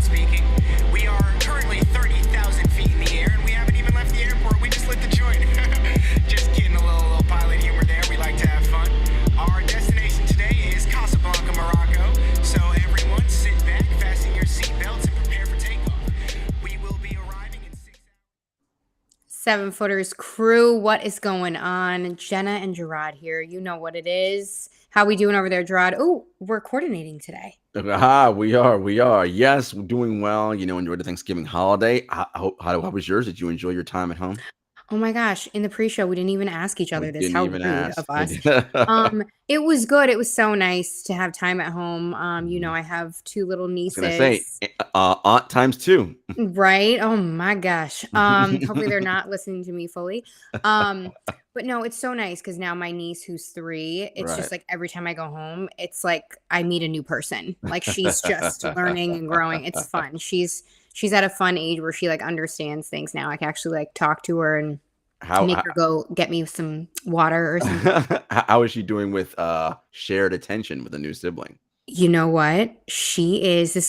speaking. We are currently 30,000 feet in the air, and we haven't even left the airport. We just lit the joint. Just kidding, a little pilot humor there. We like to have fun. Our destination today is Casablanca, Morocco. So everyone, sit back, fasten your seatbelts, and prepare for takeoff. We will be arriving in 6 hours. Seven Footers crew, what is going on? Jenna and Jarod here. You know what it is. How we doing over there, Jarod? Oh, we're coordinating today. We are. Yes, we're doing well. Enjoyed the Thanksgiving holiday. How was yours? Did you enjoy your time at home? Oh my gosh, in the pre-show, we didn't even ask each other We this. didn't How even rude ask. of us. It was good. It was so nice to have time at home. I have two little I was nieces. gonna say, aunt times two. Right? Oh my gosh. Hopefully they're not listening to me fully. But no, it's so nice because now my niece who's 3, it's just Right. like every time I go home, it's like I meet a new person. Like she's just learning and growing. It's fun. She's at a fun age where she like understands things now. I can actually like talk to her and make her go get me some water or something. How is she doing with shared attention with a new sibling? You know what? This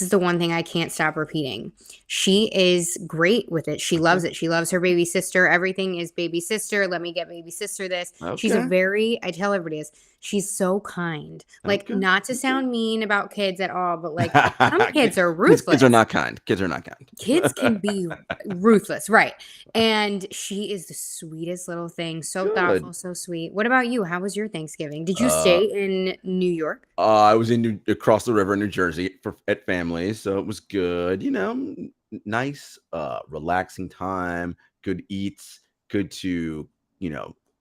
is the one thing I can't stop repeating. She is great with it. She loves it. She loves her baby sister. Everything is baby sister. Let me get baby sister this. She's I tell everybody this. She's so kind. Like, not to sound mean about kids at all, but like some kids are ruthless. Kids are not kind. Kids can be ruthless, right? And she is the sweetest little thing. So thoughtful, so sweet. What about you? How was your Thanksgiving? Did you stay in New York? I was across the river in New Jersey at family, so it was good. Nice, relaxing time. Good eats. Good to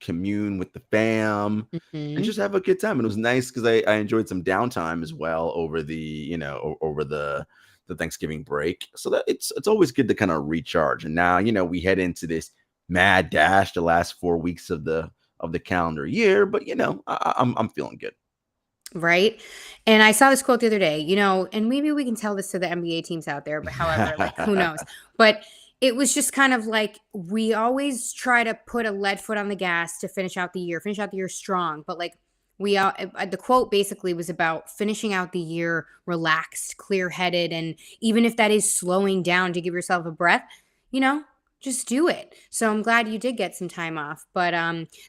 commune with the fam and just have a good time. And it was nice because I enjoyed some downtime as well over the Thanksgiving break. So that it's always good to kind of recharge. And now we head into this mad dash the last 4 weeks of the calendar year. But I'm feeling good. Right. And I saw this quote the other day, and maybe we can tell this to the NBA teams out there, but however, like who knows? But it was just kind of like we always try to put a lead foot on the gas to finish out the year strong. But like the quote basically was about finishing out the year relaxed, clear headed. And even if that is slowing down to give yourself a breath, just do it. So I'm glad you did get some time off. But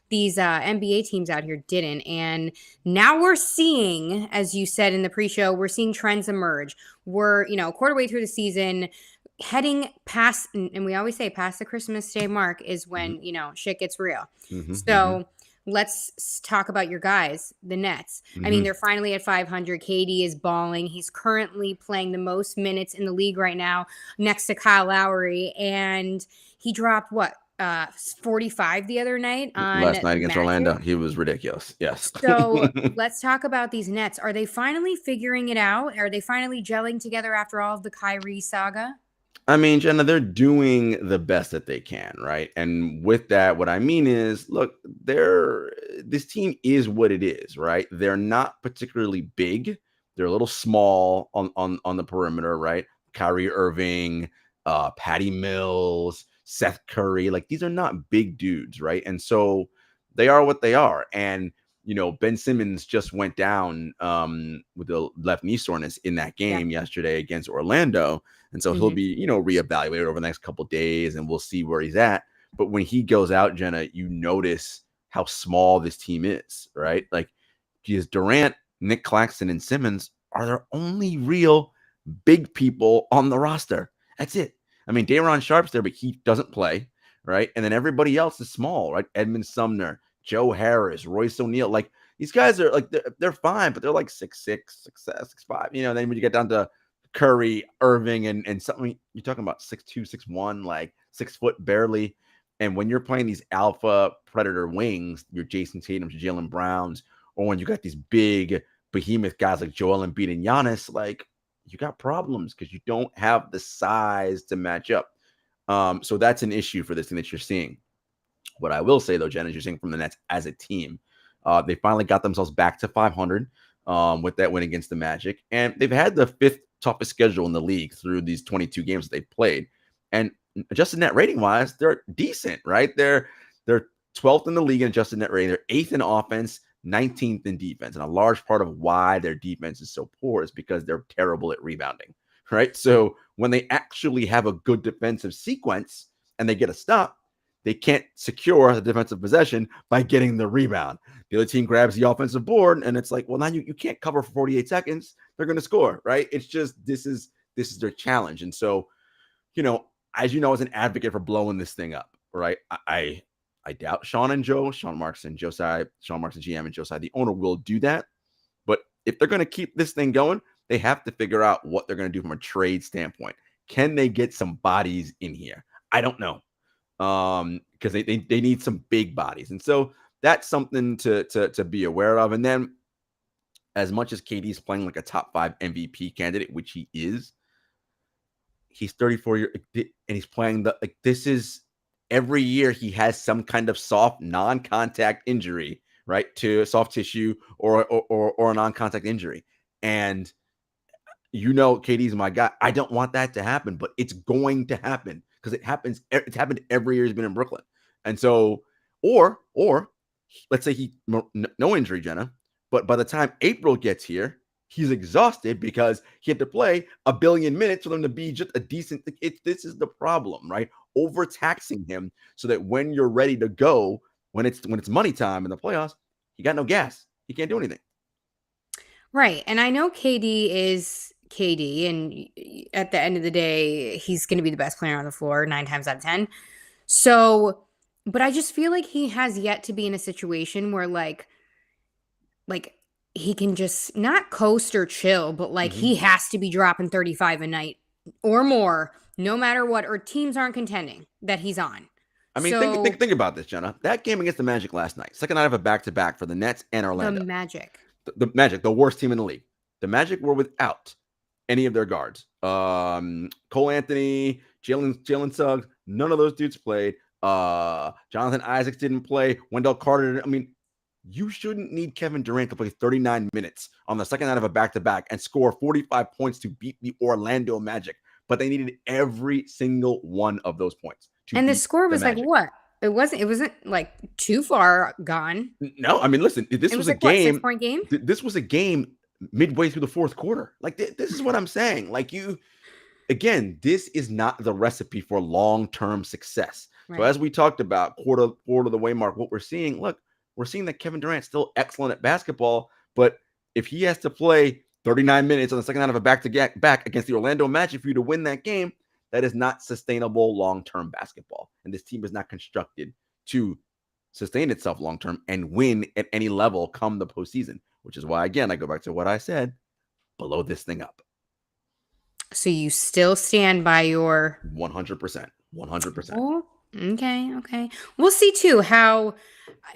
these NBA teams out here didn't. And now we're seeing, as you said in the pre-show, we're seeing trends emerge. We're, a quarter way through the season, heading past, and we always say past the Christmas Day mark is when, shit gets real. So let's talk about your guys, the Nets. I mean, they're finally at 500. KD is balling. He's currently playing the most minutes in the league right now next to Kyle Lowry. And he dropped 45 the other night last night against Orlando. He was ridiculous. Yes. So let's talk about these Nets. Are they finally figuring it out? Are they finally gelling together after all of the Kyrie saga? I mean, Jenna, they're doing the best that they can, right? And with that, what I mean is, look, this team is what it is, right? They're not particularly big. They're a little small on the perimeter, right? Kyrie Irving, Patty Mills, Seth Curry, like these are not big dudes, right? And so they are what they are. And Ben Simmons just went down with the left knee soreness in that game yesterday against Orlando. And so he'll be, reevaluated over the next couple of days and we'll see where he's at. But when he goes out, Jenna, you notice how small this team is, right? Like, because Durant, Nick Claxton, and Simmons are their only real big people on the roster. That's it. I mean, Day'Ron Sharp's there, but he doesn't play, right? And then everybody else is small, right? Edmund Sumner, Joe Harris, Royce O'Neal, like these guys are like they're fine, but they're like 6'6", 6'5". Then when you get down to Curry, Irving, and something, you're talking about 6'2", 6'1", like 6 foot barely. And when you're playing these alpha predator wings, your Jason Tatum's, Jaylen Browns, or when you got these big behemoth guys like Joel Embiid and Giannis, like you got problems because you don't have the size to match up. So that's an issue for this thing that you're seeing. What I will say, though, Jen, is you're seeing from the Nets as a team, they finally got themselves back to 500 with that win against the Magic. And they've had the 5th toughest schedule in the league through these 22 games that they've played. And adjusted net rating-wise, they're decent, right? They're 12th in the league in adjusted net rating. They're 8th in offense, 19th in defense. And a large part of why their defense is so poor is because they're terrible at rebounding, right? So when they actually have a good defensive sequence and they get a stop, they can't secure the defensive possession by getting the rebound. The other team grabs the offensive board, and it's like, well, now you can't cover for 48 seconds. They're going to score, right? It's just this is their challenge. And so, as you know, as an advocate for blowing this thing up, right? I doubt Sean Marks and Josiah, Sean Marks and GM and Josiah, the owner, will do that. But if they're going to keep this thing going, they have to figure out what they're going to do from a trade standpoint. Can they get some bodies in here? I don't know. Because they need some big bodies. And so that's something to be aware of. And then as much as KD's playing like a top 5 MVP candidate, which he is, he's 34 years and he's playing this is every year he has some kind of soft non-contact injury, right? To soft tissue or a non-contact injury. And KD's my guy. I don't want that to happen, but it's going to happen because it happens. It's happened every year he's been in Brooklyn. And so, or let's say he no injury, Jenna, but by the time April gets here, he's exhausted because he had to play a billion minutes for them to be just a decent. This is the problem, right? Overtaxing him so that when you're ready to go, when it's money time in the playoffs, he got no gas. He can't do anything. Right. And I know KD is KD, and at the end of the day, he's going to be the best player on the floor 9 times out of 10. So, but I just feel like he has yet to be in a situation where like he can just not coast or chill, but he has to be dropping 35 a night or more, no matter what, or teams aren't contending that he's on. I mean, think about this, Jenna. That game against the Magic last night, second night of a back-to-back for the Nets and Orlando. The Magic. The Magic, the worst team in the league. The Magic were without any of their guards. Cole Anthony, Jalen Suggs, none of those dudes played. Jonathan Isaacs didn't play. Wendell Carter. I mean, you shouldn't need Kevin Durant to play 39 minutes on the second night of a back-to-back and score 45 points to beat the Orlando Magic. But they needed every single one of those points. And the score was like what? It wasn't like too far gone. No, I mean, listen, this was a game. What, 6-point game? This was a game midway through the fourth quarter. Like this is what I'm saying. Like this is not the recipe for long-term success. Right. So as we talked about, quarter of the way mark, what we're seeing that Kevin Durant's still excellent at basketball, but if he has to play 39 minutes on the second night of a back-to-back against the Orlando Magic for you to win that game, that is not sustainable long-term basketball. And this team is not constructed to sustain itself long-term and win at any level come the postseason, which is why, again, I go back to what I said, blow this thing up. So you still stand by your 100%. 100%. Oh, okay. We'll see, too, how,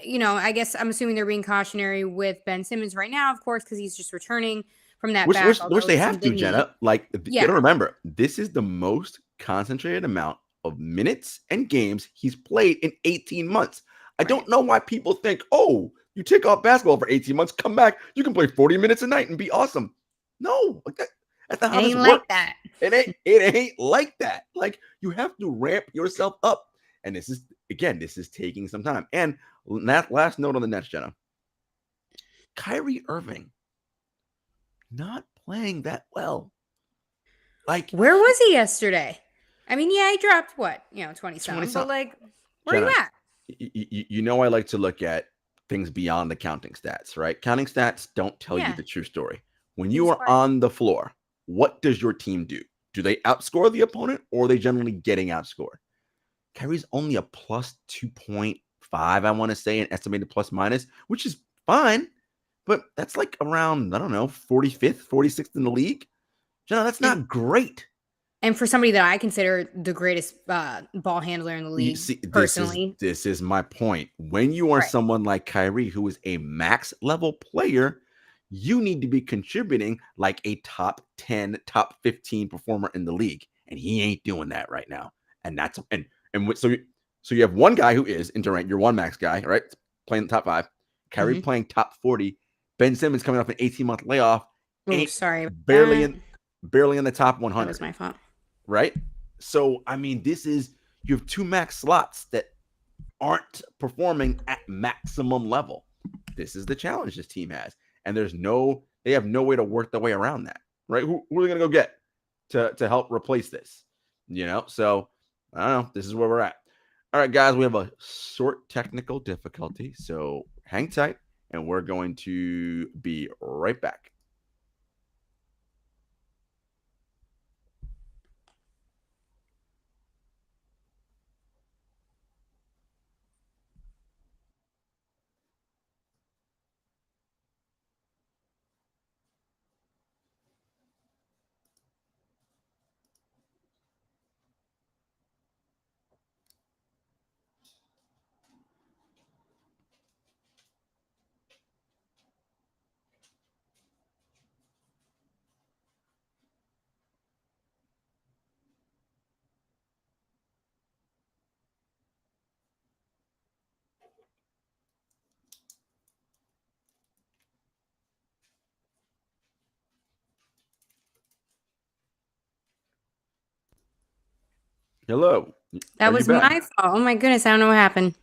I guess I'm assuming they're being cautionary with Ben Simmons right now, of course, because he's just returning from that back. Which they have to, Jenna. You got to remember, this is the most concentrated amount of minutes and games he's played in 18 months. I don't know why people think, oh, you take off basketball for 18 months, come back, you can play 40 minutes a night and be awesome. No, that's not how this works. Like that. It ain't like that. Like, you have to ramp yourself up. And this is taking some time. And that last note on the Nets, Jenna. Kyrie Irving not playing that well. Like, where was he yesterday? I mean, yeah, he dropped 20-something, but where Jenna, you at? I like to look at things beyond the counting stats, right? Counting stats don't tell you the true story. When you are on the floor, what does your team do? Do they outscore the opponent, or are they generally getting outscored? Kyrie's only a plus 2.5, I want to say, an estimated plus minus, which is fine. But that's like around, 45th, 46th in the league. Jenna, that's not great. And for somebody that I consider the greatest ball handler in the league, personally. This is my point. When you are someone like Kyrie, who is a max level player, you need to be contributing like a top 10, top 15 performer in the league. And he ain't doing that right now. And so you have one guy who is in Durant, your one max guy, right? Playing the top 5. Kyrie playing top 40. Ben Simmons coming off an 18-month layoff. Barely in the top 100. That was my fault. Right? So, I mean, you have 2 max slots that aren't performing at maximum level. This is the challenge this team has. And they have no way to work their way around that. Right? Who are they going to go get? to help replace this. So I don't know. This is where we're at. All right, guys, we have a short technical difficulty, so hang tight, and we're going to be right back. Hello. That Are you was back? my fault. Oh my goodness, I don't know what happened.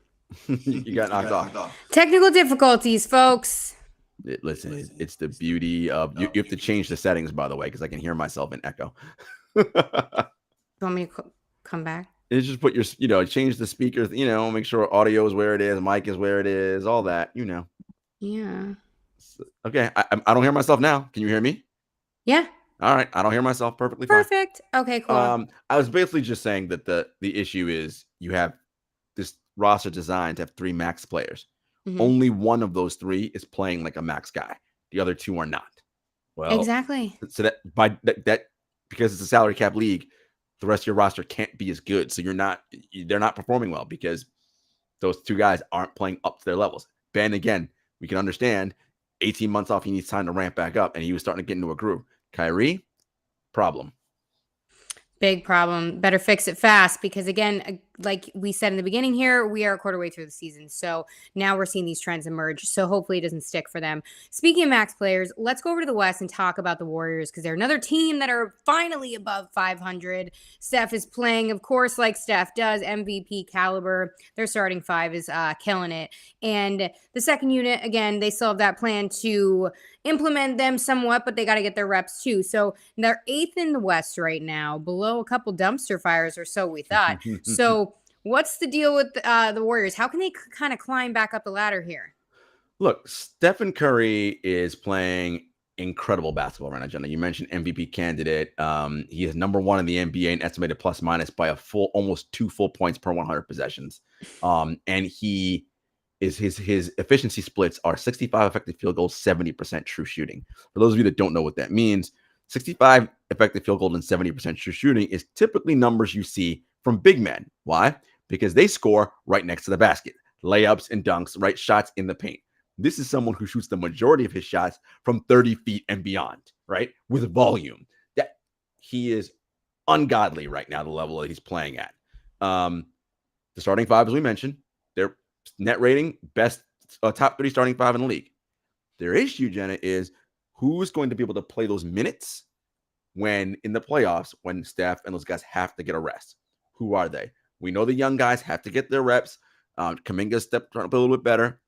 You got knocked off. Technical difficulties, folks. Listen, it's the beauty of you have to change the settings, by the way, because I can hear myself in echo. You want me to come back? It's just put your, change the speakers, make sure audio is where it is, mic is where it is, all that, Yeah. Okay, I don't hear myself now. Can you hear me? Yeah. All right, I don't hear myself perfectly fine. Perfect. Okay, cool. I was basically just saying that the issue is you have this roster designed to have 3 max players. Mhm. Only one of those 3 is playing like a max guy. The other 2 are not. Well, Exactly. So that because it's a salary cap league, the rest of your roster can't be as good. So they're not performing well because those 2 guys aren't playing up to their levels. Ben, again, we can understand 18 months off, he needs time to ramp back up, and he was starting to get into a groove. Kyrie, problem. Big problem. Better fix it fast because, again, like we said in the beginning here, we are a quarter way through the season. So now we're seeing these trends emerge. So hopefully it doesn't stick for them. Speaking of max players, let's go over to the West and talk about the Warriors because they're another team that are finally above 500. Steph is playing, of course, like Steph does, MVP caliber. Their starting 5 is killing it. And the second unit, again, they still have that plan to implement them somewhat, but they got to get their reps too. So they're 8th in the West right now, below a couple dumpster fires or so we thought. So what's the deal with the Warriors? How can they kind of climb back up the ladder here? Look, Stephen Curry is playing incredible basketball right now, Jenna. You mentioned MVP candidate. He is number 1 in the NBA in estimated plus minus by almost 2 full points per 100 possessions. And he is his efficiency splits are 65 effective field goals, 70% true shooting. For those of you that don't know what that means, 65 effective field goals and 70% true shooting is typically numbers you see from big men. Why? Because they score right next to the basket, layups and dunks, right? Shots in the paint. This is someone who shoots the majority of his shots from 30 feet and beyond, right? With volume. That he is ungodly right now, the level that he's playing at. The starting 5, as we mentioned, their net rating, best top 30 starting 5 in the league. Their issue, Jenna, is who's going to be able to play those minutes when in the playoffs, when Steph and those guys have to get a rest. Who are they? We know the young guys have to get their reps. Kuminga's trying to play a little bit better.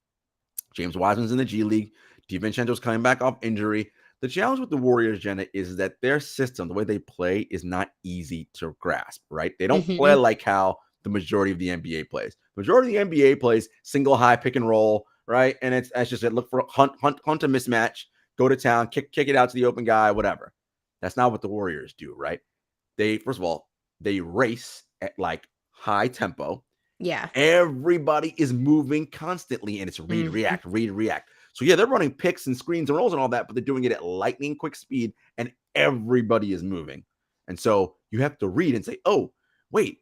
James Wiseman's in the G League. DiVincenzo's coming back off injury. The challenge with the Warriors, Jenna, is that their system, the way they play, is not easy to grasp, right? They don't play like how the majority of the NBA plays. The majority of the NBA plays single high pick and roll, right? And it's just look for hunt a mismatch, go to town, kick it out to the open guy, whatever. That's not what the Warriors do, right? They, first of all, they race at like high tempo. Yeah. Everybody is moving constantly, and it's read, react. So yeah, they're running picks and screens and rolls and all that, but they're doing it at lightning quick speed, and everybody is moving. And so you have to read and say, oh, wait,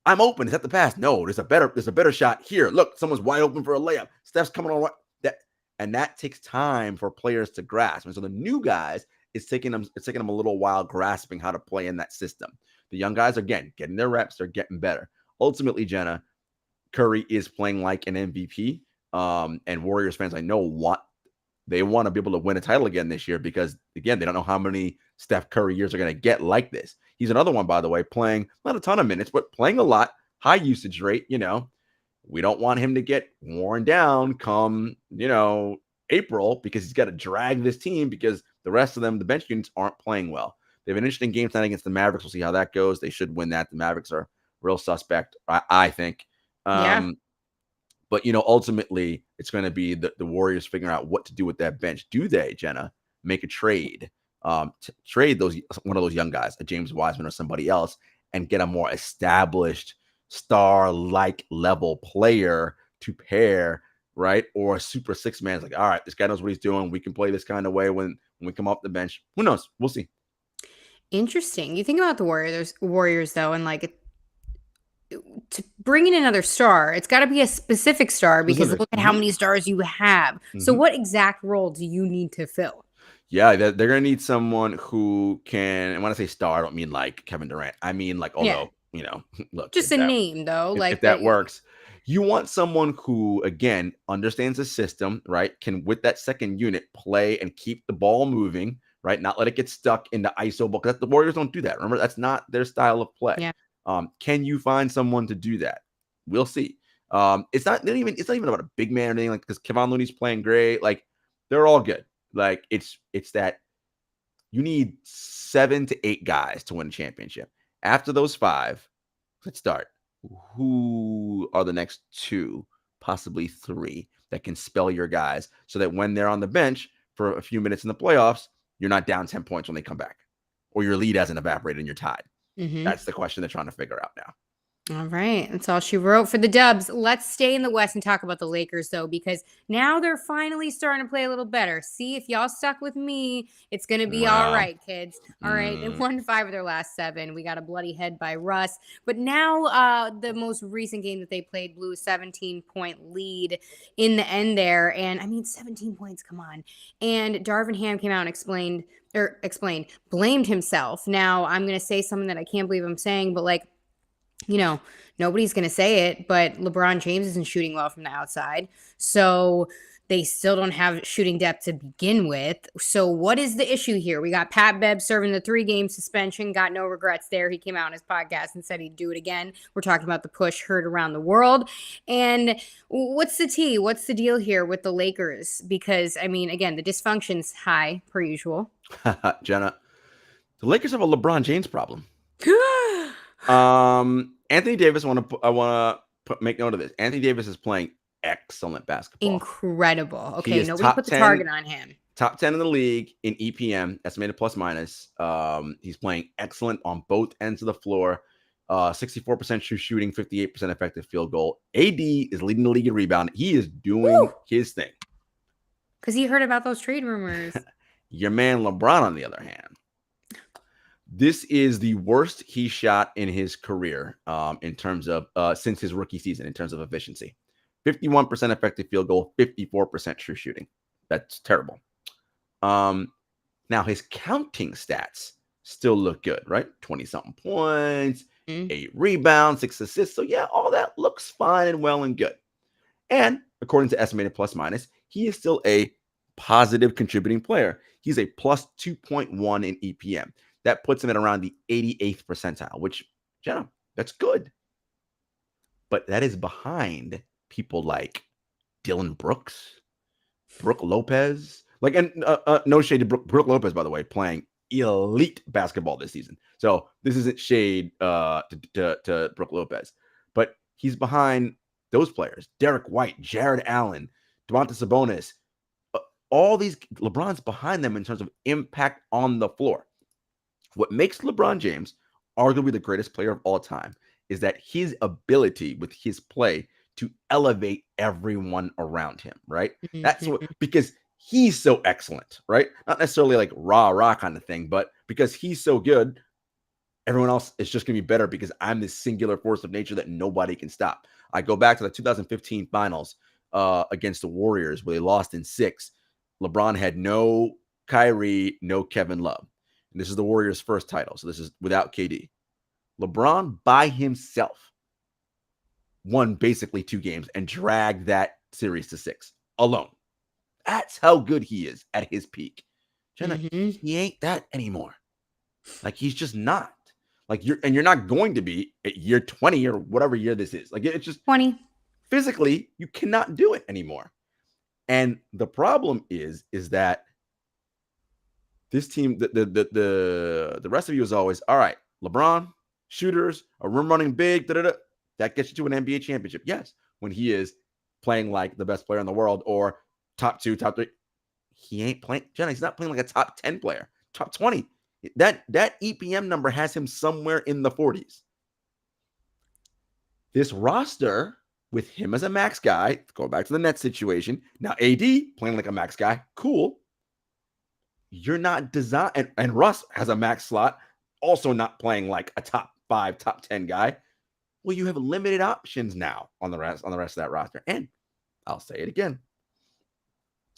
I'm open. Is that the pass? No, there's a better shot here. Look, someone's wide open for a layup. Steph's coming on that takes time for players to grasp. And so the new guys, it's taking them a little while grasping how to play in that system. The young guys are getting their reps, they're getting better. Ultimately, Jenna, Curry is playing like an MVP. And Warriors fans, I know, they want to be able to win a title again this year because, again, they don't know how many Steph Curry years are going to get like this. He's another one, by the way, playing not a ton of minutes, but playing a lot, high usage rate. We don't want him to get worn down come, April, because he's got to drag this team because the rest of them, the bench units, aren't playing well. They have an interesting game tonight against the Mavericks. We'll see how that goes. They should win that. The Mavericks are real suspect, I think. Yeah. But, ultimately, it's going to be the Warriors figuring out what to do with that bench. Do they, Jenna, make a trade, trade one of those young guys, a James Wiseman or somebody else, and get a more established star-like level player to pair, right? Or a super six man is like, all right, this guy knows what he's doing. We can play this kind of way when we come off the bench. Who knows? We'll see. Interesting. You think about the Warriors though, and like to bring in another star, it's got to be a specific star because look at how many stars you have. So what exact role do you need to fill? Yeah, they're going to need someone who can, and when I say star, I don't mean like Kevin Durant. I mean like, although, look. Just a name though. Like if that works. You want someone who, again, understands the system, right? Can, with that second unit, play and keep the ball moving, right? Not let it get stuck in the ISO ball. Because the Warriors don't do that. Remember, that's not their style of play. Yeah. Can you find someone to do that? We'll see. It's not even about a big man or anything, like, because Kevon Looney's playing great. Like, they're all good. Like, it's that you need 7 to 8 guys to win a championship. After those 5, let's start. Who are the next 2, possibly 3 that can spell your guys so that when they're on the bench for a few minutes in the playoffs, you're not down 10 points when they come back, or your lead hasn't evaporated and you're tied. That's the question they're trying to figure out now. All right. That's all she wrote for the Dubs. Let's stay in the West and talk about the Lakers, though, because now they're finally starting to play a little better. See, if y'all stuck with me, it's going to be all right, kids. All right. They won 5 of their last 7. We got a bloody head by Russ. But now the most recent game that they played blew a 17-point lead in the end there. And, 17 points, come on. And Darvin Ham came out and blamed himself. Now, I'm going to say something that I can't believe I'm saying, but like, nobody's going to say it, but LeBron James isn't shooting well from the outside. So they still don't have shooting depth to begin with. So what is the issue here? We got Pat Bev serving the 3-game suspension, got no regrets there. He came out on his podcast and said he'd do it again. We're talking about the push heard around the world. And what's the tea? What's the deal here with the Lakers? Because, again, the dysfunction's high, per usual. Jenna, the Lakers have a LeBron James problem. Anthony Davis, I want to make note of this. Anthony Davis is playing excellent basketball. Incredible. Okay, nobody put the target on him. Top 10 in the league in EPM, estimated plus minus. He's playing excellent on both ends of the floor. 64% true shooting, 58% effective field goal. AD is leading the league in rebound. He is doing his thing. Because he heard about those trade rumors. Your man LeBron, on the other hand, this is the worst he shot in his career in terms of since his rookie season in terms of efficiency. 51% effective field goal, 54% true shooting. That's terrible. Now his counting stats still look good, right? 20-something points, 8 rebounds, 6 assists. So yeah, all that looks fine and well and good. And according to estimated plus minus, he is still a positive contributing player. He's a plus 2.1 in EPM. That puts him at around the 88th percentile, which, Jenna, that's good. But that is behind people like Dylan Brooks, Brook Lopez. And no shade to Brook Lopez, by the way, playing elite basketball this season. So this isn't shade to Brook Lopez. But he's behind those players. Derek White, Jared Allen, Domantas Sabonis. All these, LeBron's behind them in terms of impact on the floor. What makes LeBron James arguably the greatest player of all time is that his ability with his play to elevate everyone around him, right? That's what, because he's so excellent, right? Not necessarily like rah kind of thing, but because he's so good, everyone else is just going to be better because I'm this singular force of nature that nobody can stop. I go back to the 2015 finals against the Warriors where they lost in 6. LeBron had no Kyrie, no Kevin Love. And this is the Warriors' first title. So this is without KD. LeBron by himself won basically 2 games and dragged that series to 6 alone. That's how good he is at his peak. Jenna, he ain't that anymore. Like, he's just not. Like, you're not going to be at year 20 or whatever year this is. Like, it's just 20. Physically, you cannot do it anymore. And the problem is that this team, the rest of you is always, all right, LeBron, shooters, a rim running big, that gets you to an NBA championship. Yes, when he is playing like the best player in the world or top 2, top 3. He ain't playing, Jenna, he's not playing like a top 10 player, top 20. That EPM number has him somewhere in the 40s. This roster with him as a max guy, go back to the Nets situation. Now AD playing like a max guy, cool. You're not designed, and Russ has a max slot, also not playing like a top 5, top 10 guy. Well, you have limited options now on the rest of that roster. And I'll say it again.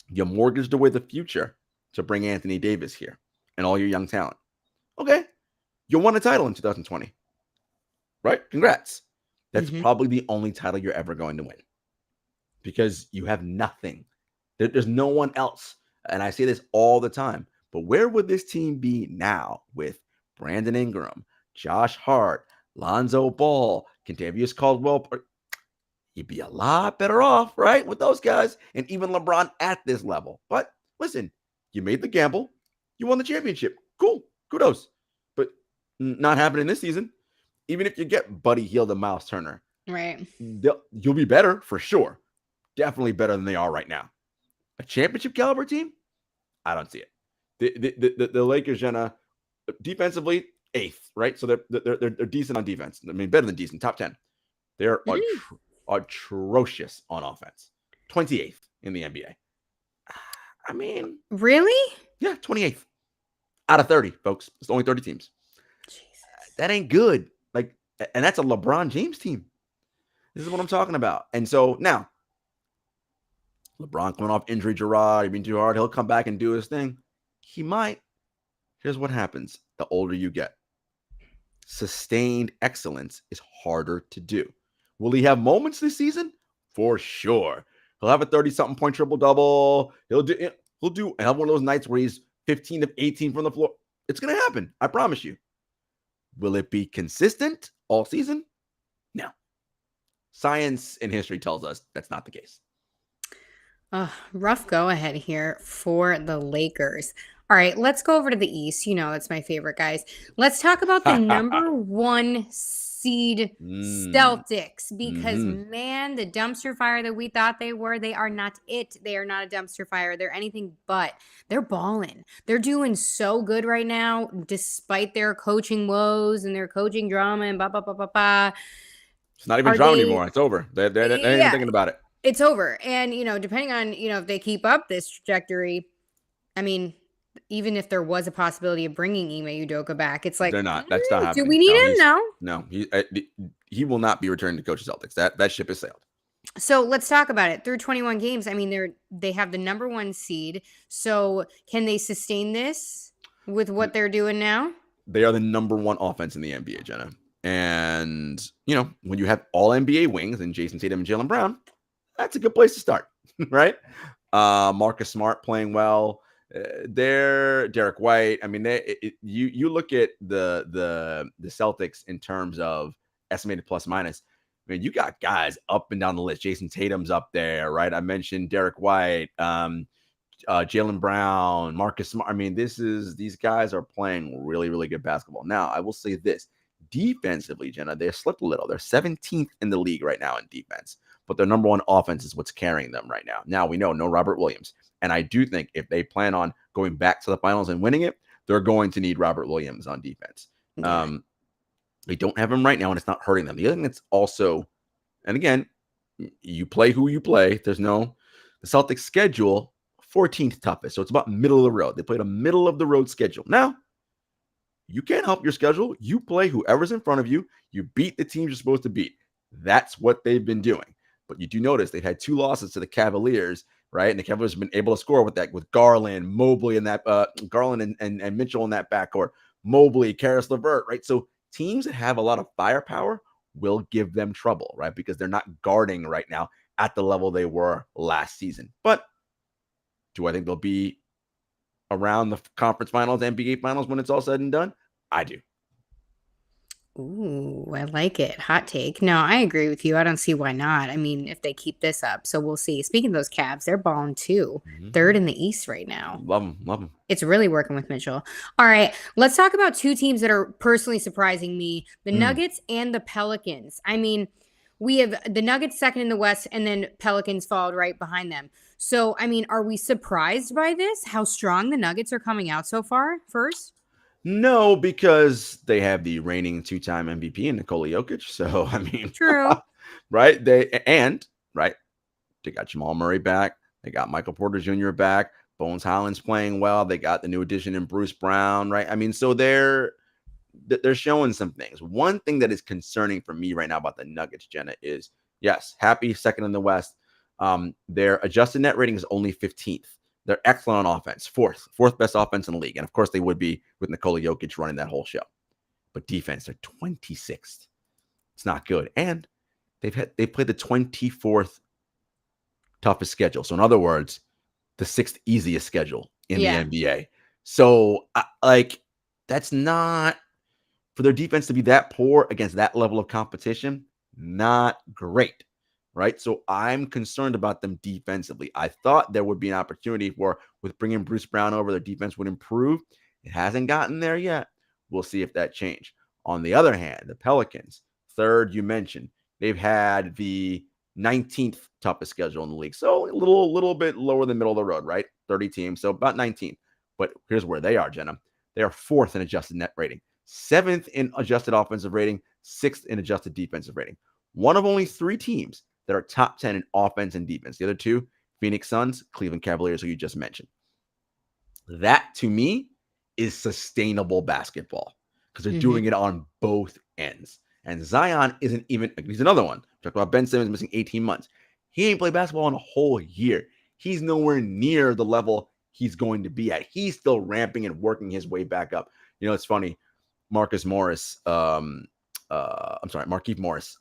You mortgaged away the future to bring Anthony Davis here and all your young talent. Okay. You won a title in 2020. Right? Congrats. That's probably the only title you're ever going to win. Because you have nothing. There's no one else. And I say this all the time. But where would this team be now with Brandon Ingram, Josh Hart, Lonzo Ball, Kentavious Caldwell? You'd be a lot better off, right, with those guys and even LeBron at this level. But listen, you made the gamble. You won the championship. Cool. Kudos. But not happening this season. Even if you get Buddy Hield and Miles Turner, right, you'll be better for sure. Definitely better than they are right now. A championship caliber team? I don't see it. The Lakers, Jenna, defensively, 8th, right? So they're decent on defense. I mean, better than decent, top 10. They're atrocious on offense. 28th in the NBA. I mean, really? Yeah, 28th out of 30, folks. It's only 30 teams. Jesus. That ain't good. Like, and that's a LeBron James team. This is what I'm talking about. And so now, LeBron coming off injury, Jarod, being too hard, he'll come back and do his thing. He might. Here's what happens the older you get. Sustained excellence is harder to do. Will he have moments this season? For sure. He'll have a 30-something point triple-double. He'll have one of those nights where he's 15 of 18 from the floor. It's going to happen. I promise you. Will it be consistent all season? No. Science and history tells us that's not the case. Rough go ahead here for the Lakers. All right, let's go over to the East. You know, it's my favorite, guys. Let's talk about the number 1 seed Celtics because, man, the dumpster fire that we thought they were, they are not it. They are not a dumpster fire. They're anything but. They're balling. They're doing so good right now despite their coaching woes and their coaching drama and blah, blah, blah, blah, blah. It's not even drama anymore. It's over. They're not even thinking about it. It's over. And, depending on, if they keep up this trajectory, I mean, even if there was a possibility of bringing Ime Udoka back, it's like, they're not. That's not happening. Do we need him? No. He will not be returning to coach the Celtics. That ship has sailed. So let's talk about it. Through 21 games, I mean, they have the number 1 seed. So can they sustain this with what they're doing now? They are the number 1 offense in the NBA, Jenna. And, when you have all NBA wings and Jason Tatum and Jaylen Brown, that's a good place to start, right? Marcus Smart playing well. Derek White. I mean, you look at the Celtics in terms of estimated plus minus. I mean, you got guys up and down the list. Jason Tatum's up there, right? I mentioned Derek White, Jaylen Brown, Marcus Smart. I mean, these guys are playing really, really good basketball. Now, I will say this. Defensively, Jenna, they slipped a little. They're 17th in the league right now in defense, but their number 1 offense is what's carrying them right now. Now, we know no Robert Williams. And I do think if they plan on going back to the finals and winning it, they're going to need Robert Williams on defense. Yeah. They don't have him right now, and it's not hurting them. The other thing that's also, and again, you play who you play. The Celtics schedule 14th toughest. So it's about middle of the road. They played a middle of the road schedule. Now, you can't help your schedule. You play whoever's in front of you. You beat the teams you're supposed to beat. That's what they've been doing. But you do notice they've had 2 losses to the Cavaliers, right? And the Cavaliers have been able to score with Garland, Mobley, and that Garland and Mitchell in that backcourt, Mobley, Karis LeVert, right? So teams that have a lot of firepower will give them trouble, right? Because they're not guarding right now at the level they were last season. But do I think they'll be around the conference finals, NBA finals when it's all said and done? I do. Ooh, I like it. Hot take. No, I agree with you. I don't see why not. I mean, if they keep this up, so we'll see. Speaking of those Cavs, they're balling too. Third Mhm. in the East right now. Love them, love them. It's really working with Mitchell. All right, let's talk about two teams that are personally surprising me: the Mm. Nuggets and the Pelicans. I mean, we have the Nuggets second in the West, and then Pelicans followed right behind them. So, I mean, are we surprised by this? How strong the Nuggets are coming out so far? First, No, because they have the reigning two-time MVP in Nikola Jokic. So I mean, true. right? Right, they got Jamal Murray back. They got Michael Porter Jr. back. Bones Highland's playing well. They got the new addition in Bruce Brown, right? I mean, so they're showing some things. One thing that is concerning for me right now about the Nuggets, Jenna, is yes, happy second in the West. Their adjusted net rating is only 15th. They're excellent on offense, fourth best offense in the league, and of course they would be with Nikola Jokic running that whole show. But defense, they're 26th. It's not good, and they played the 24th toughest schedule. So in other words, the sixth easiest schedule in the Yeah. NBA. So that's not for their defense to be that poor against that level of competition. Not great, right? So I'm concerned about them defensively. I thought there would be an opportunity for with bringing Bruce Brown over, their defense would improve. It hasn't gotten there yet. We'll see if that change. On the other hand, the Pelicans, third, you mentioned, they've had the 19th toughest schedule in the league. So a little bit lower than middle of the road, right? 30 teams, so about 19. But here's where they are, Jenna. They are fourth in adjusted net rating, seventh in adjusted offensive rating, sixth in adjusted defensive rating. One of only three teams that are top 10 in offense and defense. The other two, Phoenix Suns, Cleveland Cavaliers, who you just mentioned. That, to me, is sustainable basketball because they're doing it on both ends. And Zion isn't even, he's another one. Talk about Ben Simmons missing 18 months. He ain't played basketball in a whole year. He's nowhere near the level he's going to be at. He's still ramping and working his way back up. You know, it's funny. Markieff Morris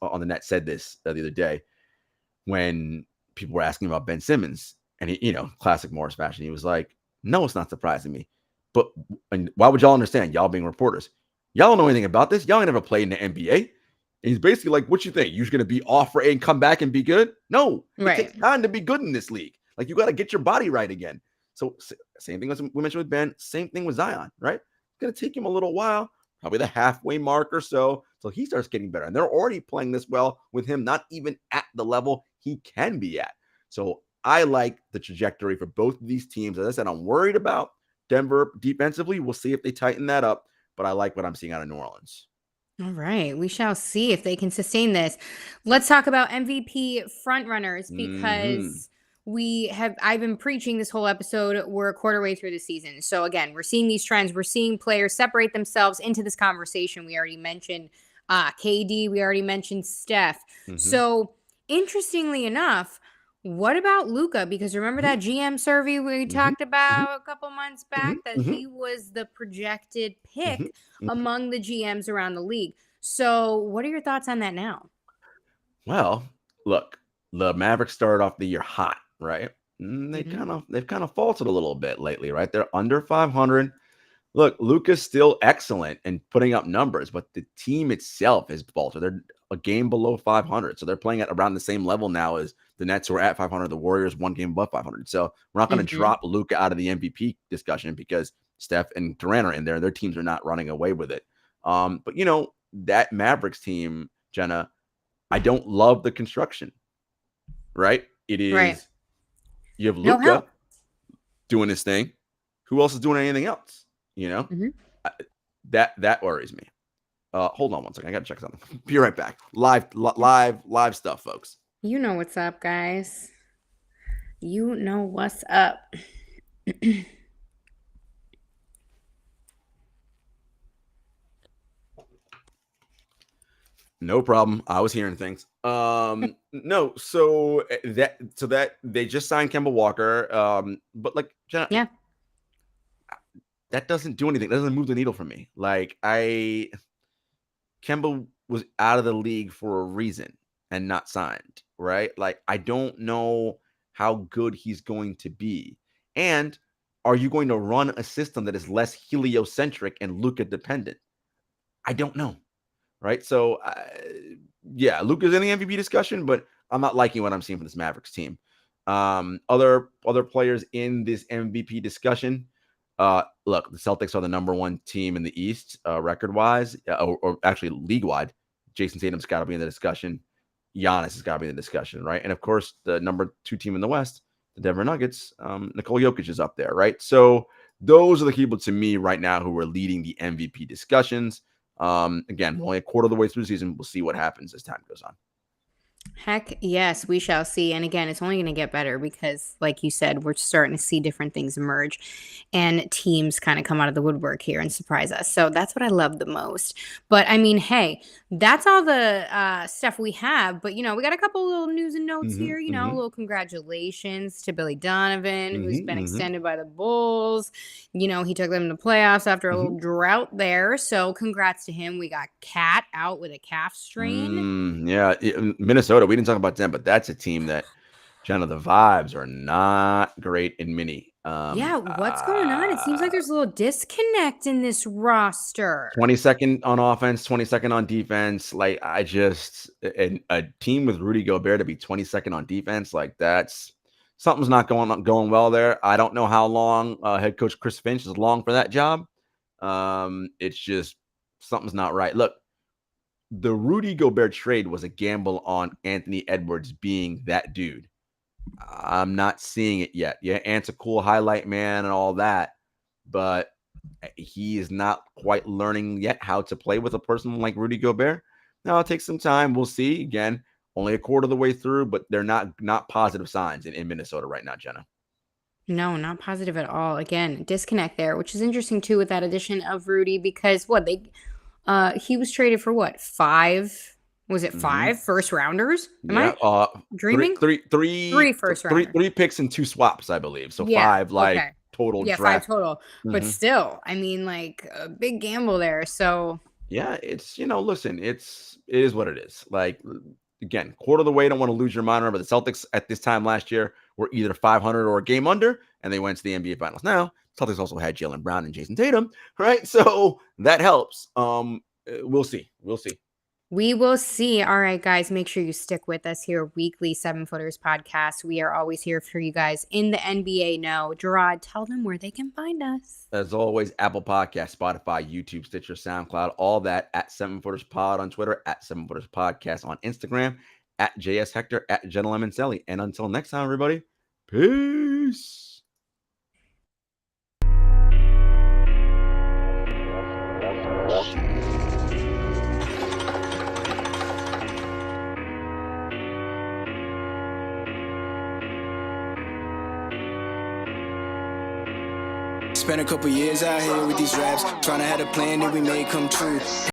on the net said this the other day when people were asking about Ben Simmons, and he, classic Morris fashion. He was like, "No, it's not surprising me, but and why would y'all understand? Y'all being reporters, y'all don't know anything about this. Y'all ain't never played in the NBA." And he's basically like, "What you think? You're just gonna be off for and come back and be good? No, it takes time to be good in this league. Like you got to get your body right again." So same thing as we mentioned with Ben. Same thing with Zion, right? It's gonna take him a little while. Probably the halfway mark or so, till he starts getting better. And they're already playing this well with him, not even at the level he can be at. So I like the trajectory for both of these teams. As I said, I'm worried about Denver defensively. We'll see if they tighten that up, but I like what I'm seeing out of New Orleans. All right, we shall see if they can sustain this. Let's talk about MVP frontrunners Mm-hmm. because I've been preaching this whole episode. We're a quarter way through the season. So again, we're seeing these trends. We're seeing players separate themselves into this conversation. We already mentioned KD, we already mentioned Steph. Mm-hmm. So interestingly enough, what about Luca? Because remember Mm-hmm. that GM survey we Mm-hmm. talked about a couple months back that Mm-hmm. he was the projected Mm-hmm. pick among the GMs around the league. So, what are your thoughts on that now? Well, look, the Mavericks started off the year hot, right? Hmm. They've kind of faltered a little bit lately, right? They're under 500. Look, Luka's still excellent and putting up numbers, but the team itself is faltered. They're a game below 500, so they're playing at around the same level now as the Nets, who are at 500. The Warriors one game above 500. So we're not going to Hmm. drop Luka out of the MVP discussion because Steph and Durant are in there. Their teams are not running away with it. But that Mavericks team, Jenna, I don't love the construction. Right? It Right. is you have No Luka help. doing his thing. Who else is doing anything else? You know, Hmm. I- that worries me. Hold on one second. I gotta check something. Be right back. Live stuff, folks. You know what's up, guys. You know what's up. No problem. I was hearing things. No. So that they just signed Kemba Walker. But like, Jenna, Yeah. that doesn't do anything. That doesn't move the needle for me. Kemba was out of the league for a reason and not signed, right? Like, I don't know how good he's going to be. And are you going to run a system that is less heliocentric and Luka dependent? I don't know, right? So, yeah, Luka's in the MVP discussion, but I'm not liking what I'm seeing from this Mavericks team. Other players in this MVP discussion. Look, the Celtics are the number one team in the East, record-wise, or actually league-wide. Jason Tatum's got to be in the discussion. Giannis has got to be in the discussion, right? And of course, the number 2 team in the West, the Denver Nuggets, Nikola Jokic is up there, right? So those are the people to me right now who are leading the MVP discussions. Again, we're only a quarter of the way through the season. We'll see what happens as time goes on. Heck yes, we shall see. And again, it's only going to get better because, like you said, we're starting to see different things emerge and teams kind of come out of the woodwork here and surprise us. So that's what I love the most. But I mean, hey, that's all the stuff we have. But, we got a couple little news and notes here. A little congratulations to Billy Donovan, who's been extended by the Bulls. He took them to playoffs after a little drought there. So congrats to him. We got Cat out with a calf strain. Yeah, Minnesota. We didn't talk about them, but that's a team that, Jenna, the vibes are not great in mini. Yeah, what's going on? It seems like there's a little disconnect in this roster. 22nd on offense, 22nd on defense. Like, a team with Rudy Gobert to be 22nd on defense, like something's not going well there. I don't know how long head coach Chris Finch is long for that job. It's just something's not right. Look, the Rudy Gobert trade was a gamble on Anthony Edwards being that dude. I'm not seeing it yet. Yeah, Ant's a cool highlight man and all that, but he is not quite learning yet how to play with a person like Rudy Gobert. Now, it'll take some time. We'll see. Again, only a quarter of the way through, but they're not positive signs in Minnesota right now, Jenna. No, not positive at all. Again, disconnect there, which is interesting too with that addition of Rudy because he was traded for what? 5? Was it 5 first rounders? Am I dreaming? Three first rounders. 3 picks and 2 swaps, I believe. So 5 total draft. 5 total. But still, I mean, like a big gamble there. So yeah, it's listen, it is what it is. Like, again, quarter of the way, don't want to lose your mind. Remember, the Celtics at this time last year were either 500 or a game under, and they went to the NBA Finals. Now, Celtics also had Jaylen Brown and Jason Tatum, right? So that helps. We'll see. We will see. All right, guys, make sure you stick with us here. Weekly 7 Footers podcast. We are always here for you guys in the NBA know. Jarod, tell them where they can find us. As always, Apple Podcasts, Spotify, YouTube, Stitcher, SoundCloud, all that at 7 Footers Pod on Twitter, at 7 Footers Podcast on Instagram, at JS Hector, at Jenna Lemoncelli. And until next time, everybody, peace. Spent a couple years out here with these raps, trying to have a plan that we made come true.